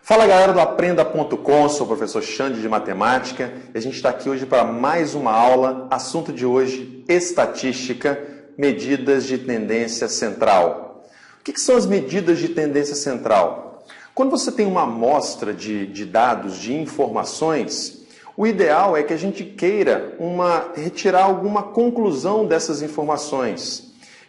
Fala galera do Aprenda.com, sou o professor Xande de Matemática e a gente está aqui hoje para mais uma aula. Assunto de hoje, estatística, medidas de tendência central. O que são as medidas de tendência central? Quando você tem uma amostra de dados, de informações, o ideal é que a gente queira retirar alguma conclusão dessas informações.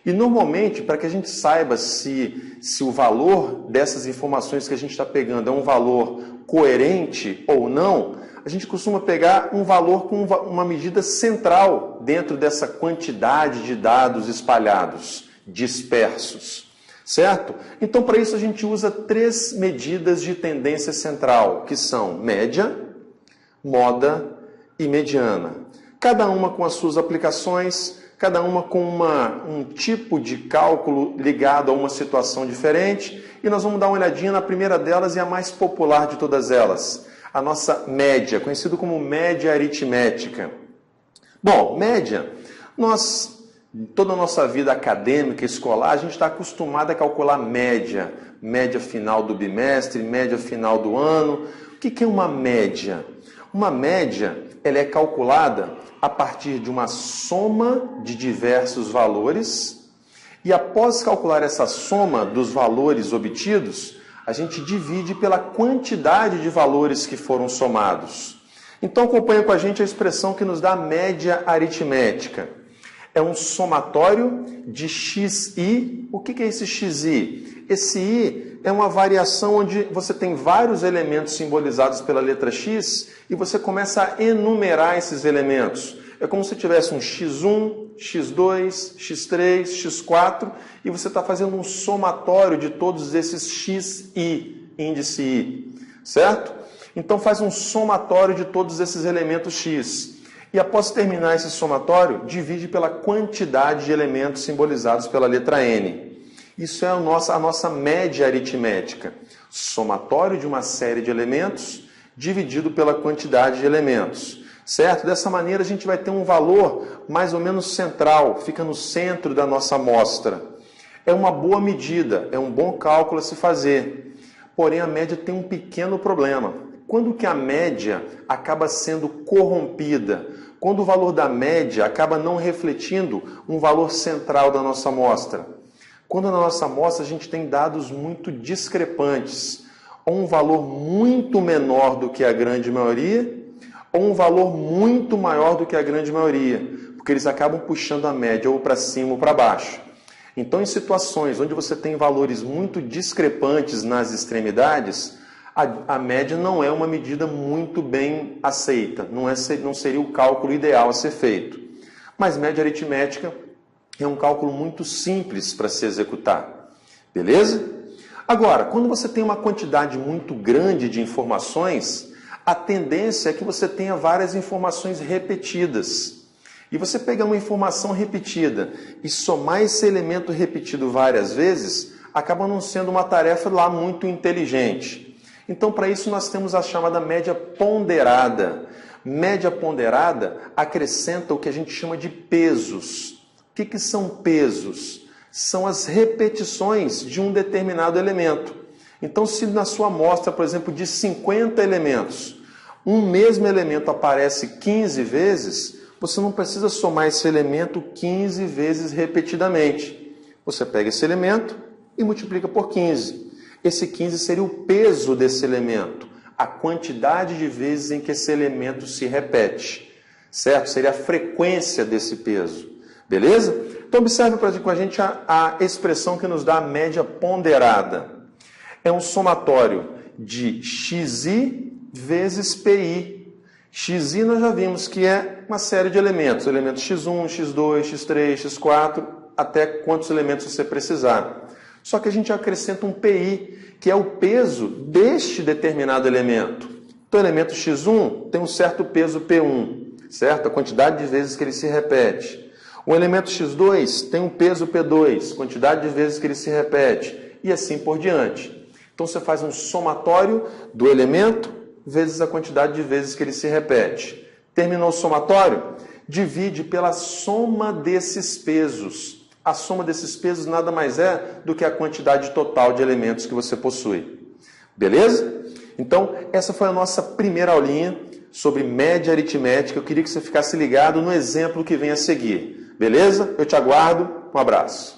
E normalmente, para que a gente saiba se o valor dessas informações que a gente está pegando é um valor coerente ou não, a gente costuma pegar um valor com uma medida central dentro dessa quantidade de dados espalhados, dispersos, certo? Então, para isso, a gente usa três medidas de tendência central, que são média, moda e mediana. Cada uma com as suas aplicações, cada uma com um tipo de cálculo ligado a uma situação diferente. E nós vamos dar uma olhadinha na primeira delas e a mais popular de todas elas, a nossa média, conhecido como média aritmética. Bom, média, toda a nossa vida acadêmica, escolar, a gente está acostumado a calcular média, média final do bimestre, média final do ano. O que é uma média? Uma média, ela é calculada a partir de uma soma de diversos valores e após calcular essa soma dos valores obtidos, a gente divide pela quantidade de valores que foram somados. Então acompanha com a gente a expressão que nos dá a média aritmética. É um somatório de xi. O que é esse xi? Esse i é uma variação onde você tem vários elementos simbolizados pela letra x e você começa a enumerar esses elementos. É como se tivesse um x1, x2, x3, x4 e você está fazendo um somatório de todos esses xi, índice i, certo? Então faz um somatório de todos esses elementos x. E após terminar esse somatório, divide pela quantidade de elementos simbolizados pela letra n. Isso é a nossa média aritmética. Somatório de uma série de elementos dividido pela quantidade de elementos. Certo? Dessa maneira a gente vai ter um valor mais ou menos central, fica no centro da nossa amostra. É uma boa medida, é um bom cálculo a se fazer. Porém, a média tem um pequeno problema. Quando que a média acaba sendo corrompida? Quando o valor da média acaba não refletindo um valor central da nossa amostra? Quando na nossa amostra a gente tem dados muito discrepantes, ou um valor muito menor do que a grande maioria, ou um valor muito maior do que a grande maioria, porque eles acabam puxando a média ou para cima ou para baixo. Então, em situações onde você tem valores muito discrepantes nas extremidades, a média não é uma medida muito bem aceita, não seria o cálculo ideal a ser feito. Mas média aritmética é um cálculo muito simples para se executar, beleza? Agora, quando você tem uma quantidade muito grande de informações, a tendência é que você tenha várias informações repetidas. E você pegar uma informação repetida e somar esse elemento repetido várias vezes, acaba não sendo uma tarefa lá muito inteligente. Então, para isso, nós temos a chamada média ponderada. Média ponderada acrescenta o que a gente chama de pesos. O que são pesos? São as repetições de um determinado elemento. Então, se na sua amostra, por exemplo, de 50 elementos, um mesmo elemento aparece 15 vezes, você não precisa somar esse elemento 15 vezes repetidamente. Você pega esse elemento e multiplica por 15. Esse 15 seria o peso desse elemento, a quantidade de vezes em que esse elemento se repete, certo? Seria a frequência desse peso, beleza? Então observe com a gente a expressão que nos dá a média ponderada. É um somatório de xi vezes pi. Xi nós já vimos que é uma série de elementos. Elementos x1, x2, x3, x4, até quantos elementos você precisar. Só que a gente acrescenta um pi, que é o peso deste determinado elemento. Então, o elemento x1 tem um certo peso P1, certo? A quantidade de vezes que ele se repete. O elemento x2 tem um peso P2, quantidade de vezes que ele se repete. E assim por diante. Então, você faz um somatório do elemento vezes a quantidade de vezes que ele se repete. Terminou o somatório? Divide pela soma desses pesos. A soma desses pesos nada mais é do que a quantidade total de elementos que você possui. Beleza? Então, essa foi a nossa primeira aulinha sobre média aritmética. Eu queria que você ficasse ligado no exemplo que vem a seguir. Beleza? Eu te aguardo. Um abraço.